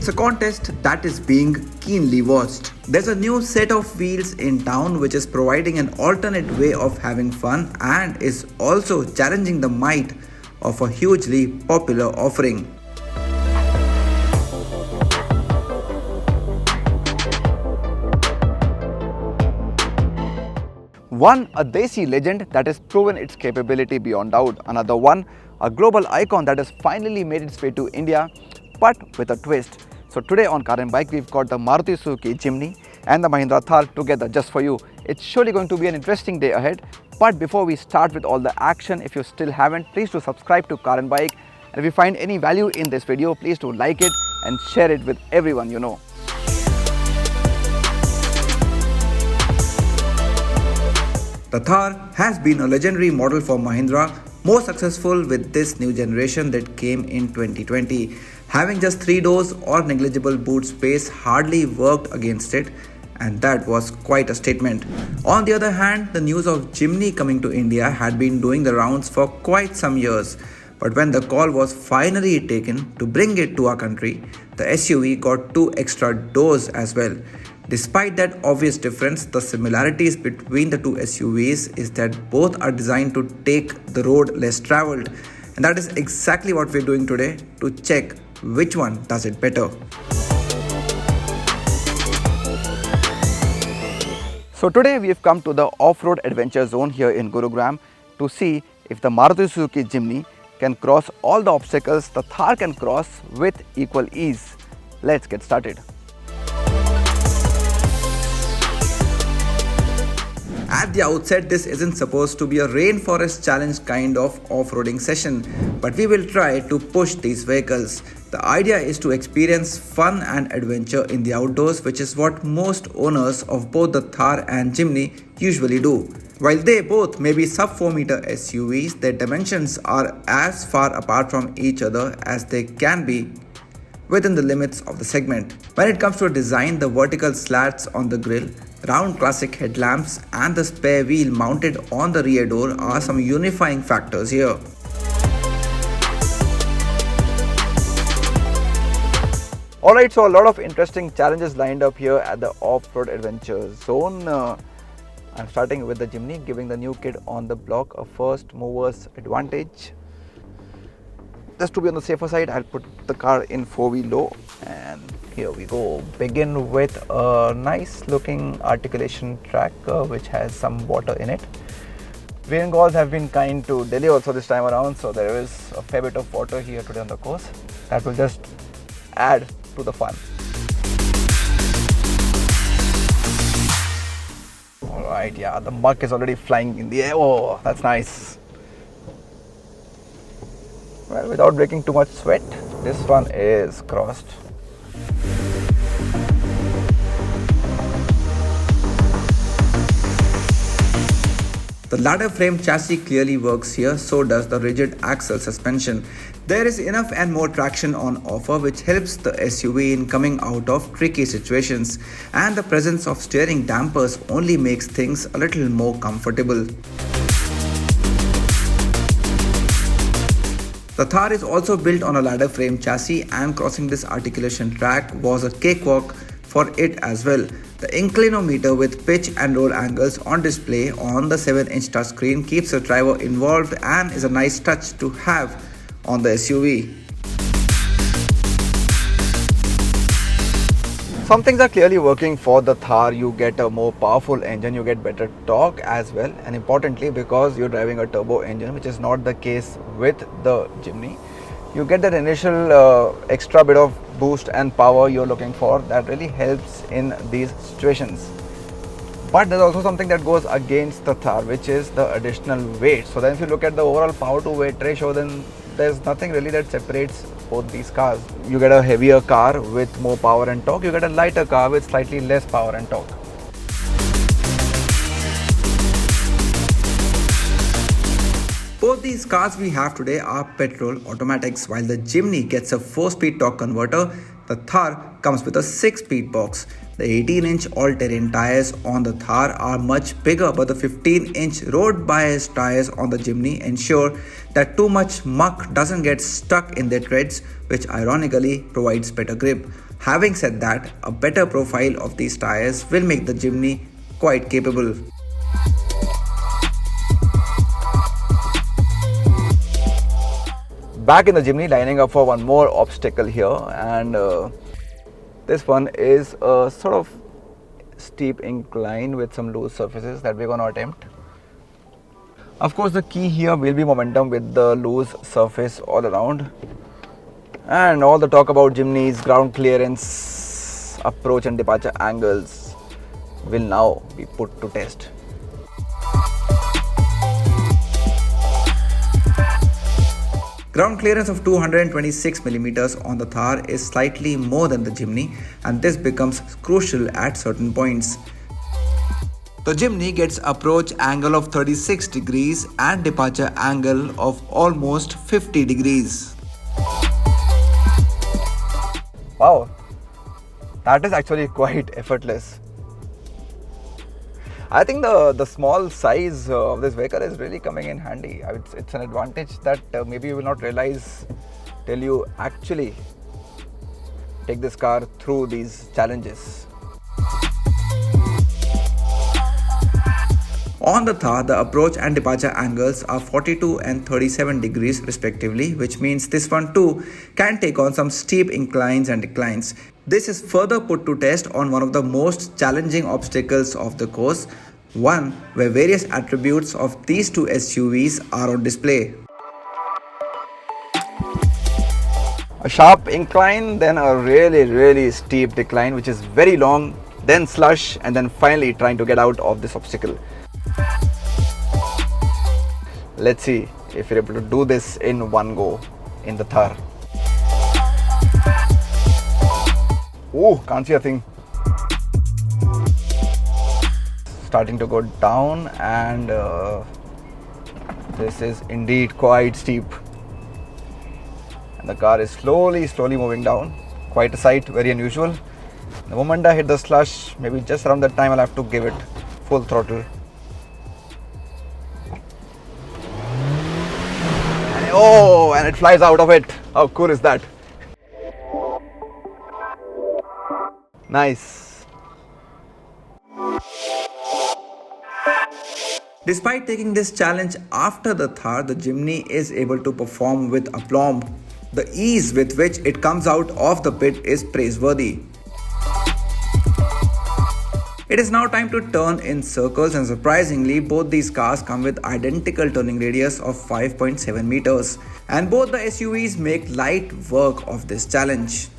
It's a contest that is being keenly watched. There's a new set of wheels in town which is providing an alternate way of having fun and is also challenging the might of a hugely popular offering. One, a desi legend that has proven its capability beyond doubt. Another one, a global icon that has finally made its way to India, but with a twist. So today on Car and Bike, we've got the Maruti Suzuki Jimny and the Mahindra Thar together just for you. It's surely going to be an interesting day ahead. But before we start with all the action, if you still haven't, please do subscribe to Car and Bike. And if you find any value in this video, please do like it and share it with everyone you know. The Thar has been a legendary model for Mahindra, more successful with this new generation that came in 2020. Having just 3 doors or negligible boot space hardly worked against it, and that was quite a statement. On the other hand, the news of Jimny coming to India had been doing the rounds for quite some years. But when the call was finally taken to bring it to our country, the SUV got 2 extra doors as well. Despite that obvious difference, the similarities between the two SUVs is that both are designed to take the road less traveled. And that is exactly what we're doing today to check which one does it better. So today we have come to the off-road adventure zone here in Gurugram to see if the Maruti Suzuki Jimny can cross all the obstacles the Thar can cross with equal ease. Let's get started. At the outset, this isn't supposed to be a rainforest challenge kind of off-roading session, but we will try to push these vehicles. The idea is to experience fun and adventure in the outdoors, which is what most owners of both the Thar and Jimny usually do. While they both may be sub 4 meter SUVs, their dimensions are as far apart from each other as they can be within the limits of the segment. When it comes to design, the vertical slats on the grille, round classic headlamps and the spare wheel mounted on the rear door are some unifying factors here. Alright, so a lot of interesting challenges lined up here at the off-road adventure zone. I'm starting with the Jimny, giving the new kid on the block a first mover's advantage. Just to be on the safer side, I'll put the car in 4-wheel low, and here we go. Begin with a nice looking articulation track which has some water in it. Rain gods have been kind to Delhi also this time around, so there is a fair bit of water here today on the course. That will just add to the fun. Alright, yeah, the muck is already flying in the air. Oh, that's nice. Well, without breaking too much sweat, this one is crossed. The ladder frame chassis clearly works here, so does the rigid axle suspension. There is enough and more traction on offer, which helps the SUV in coming out of tricky situations, and the presence of steering dampers only makes things a little more comfortable. The Thar is also built on a ladder frame chassis, and crossing this articulation track was a cakewalk for it as well. The inclinometer with pitch and roll angles on display on the 7-inch touchscreen keeps the driver involved and is a nice touch to have on the SUV. Some things are clearly working for the Thar. You get a more powerful engine, you get better torque as well, and importantly, because you're driving a turbo engine, which is not the case with the Jimny, you get that initial extra bit of boost and power you're looking for. That really helps in these situations. But there's also something that goes against the Thar, which is the additional weight. So then if you look at the overall power to weight ratio, then there's nothing really that separates both these cars. You get a heavier car with more power and torque, you get a lighter car with slightly less power and torque. Both these cars we have today are petrol automatics. While the Jimny gets a 4-speed torque converter, the Thar comes with a 6-speed box. The 18-inch all-terrain tires on the Thar are much bigger, but the 15-inch road-biased tires on the Jimny ensure that too much muck doesn't get stuck in their treads, which ironically provides better grip. Having said that, a better profile of these tires will make the Jimny quite capable. Back in the Jimny, lining up for one more obstacle here, and this one is a sort of steep incline with some loose surfaces that we're going to attempt. Of course, the key here will be momentum with the loose surface all around, and all the talk about Jimny's ground clearance, approach and departure angles will now be put to test. Ground clearance of 226mm on the Thar is slightly more than the Jimny, and this becomes crucial at certain points. The Jimny gets approach angle of 36 degrees and departure angle of almost 50 degrees. Wow, that is actually quite effortless. I think the small size of this vehicle is really coming in handy. It's an advantage that maybe you will not realize till you actually take this car through these challenges. On the Thar, the approach and departure angles are 42 and 37 degrees respectively, which means this one too can take on some steep inclines and declines. This is further put to test on one of the most challenging obstacles of the course, one where various attributes of these two SUVs are on display. A sharp incline, then a really steep decline which is very long, then slush, and then finally trying to get out of this obstacle. Let's see if you're able to do this in one go in the Thar. Oh, can't see a thing. Starting to go down, and this is indeed quite steep. And the car is slowly moving down. Quite a sight, very unusual. The moment I hit the slush, maybe just around that time, I'll have to give it full throttle. Oh, and it flies out of it. How cool is that? Nice. Despite taking this challenge after the Thar, the Jimny is able to perform with aplomb. The ease with which it comes out of the pit is praiseworthy. It is now time to turn in circles, and surprisingly both these cars come with identical turning radius of 5.7 meters, and both the SUVs make light work of this challenge.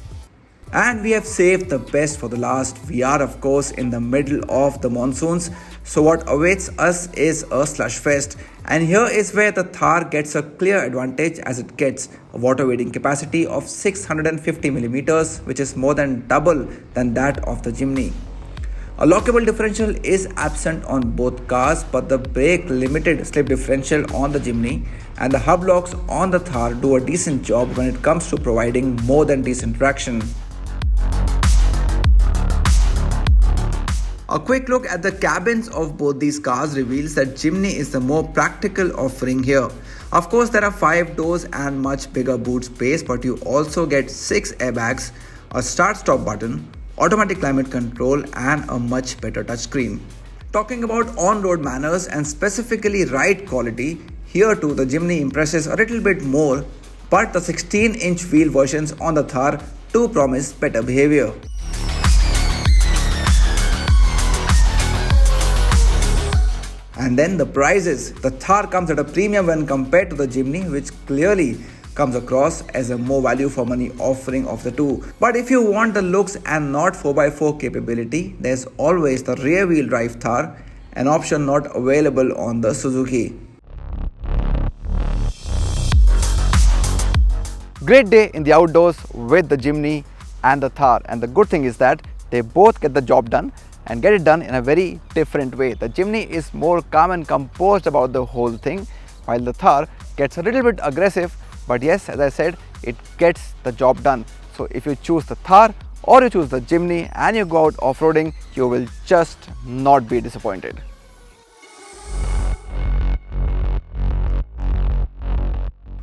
And we have saved the best for the last. We are of course in the middle of the monsoons, so what awaits us is a slush fest, and here is where the Thar gets a clear advantage as it gets a water wading capacity of 650mm, which is more than double than that of the Jimny. A lockable differential is absent on both cars, but the brake limited slip differential on the Jimny and the hub locks on the Thar do a decent job when it comes to providing more than decent traction. A quick look at the cabins of both these cars reveals that Jimny is the more practical offering here. Of course, there are 5 doors and much bigger boot space, but you also get 6 airbags, a start-stop button, automatic climate control, and a much better touchscreen. Talking about on-road manners and specifically ride quality, here too the Jimny impresses a little bit more, but the 16-inch wheel versions on the Thar too promise better behavior. And then the prices. The Thar comes at a premium when compared to the Jimny, which clearly comes across as a more value for money offering of the two. But if you want the looks and not 4x4 capability, there's always the rear wheel drive Thar, an option not available on the Suzuki. Great day in the outdoors with the Jimny and the Thar, and the good thing is that they both get the job done and get it done in a very different way. The Jimny is more calm and composed about the whole thing, while the Thar gets a little bit aggressive, but yes, as I said, it gets the job done. So if you choose the Thar or you choose the Jimny and you go out off-roading, you will just not be disappointed.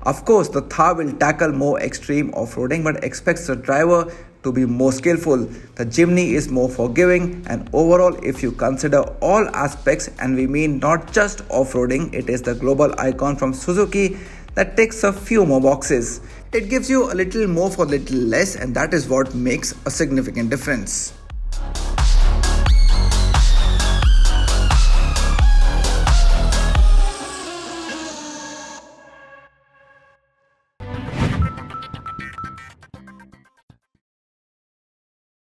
Of course, the Thar will tackle more extreme off-roading but expects the driver to be more skillful. The Jimny is more forgiving, and overall, if you consider all aspects, and we mean not just off-roading, it is the global icon from Suzuki that ticks a few more boxes. It gives you a little more for little less, and that is what makes a significant difference.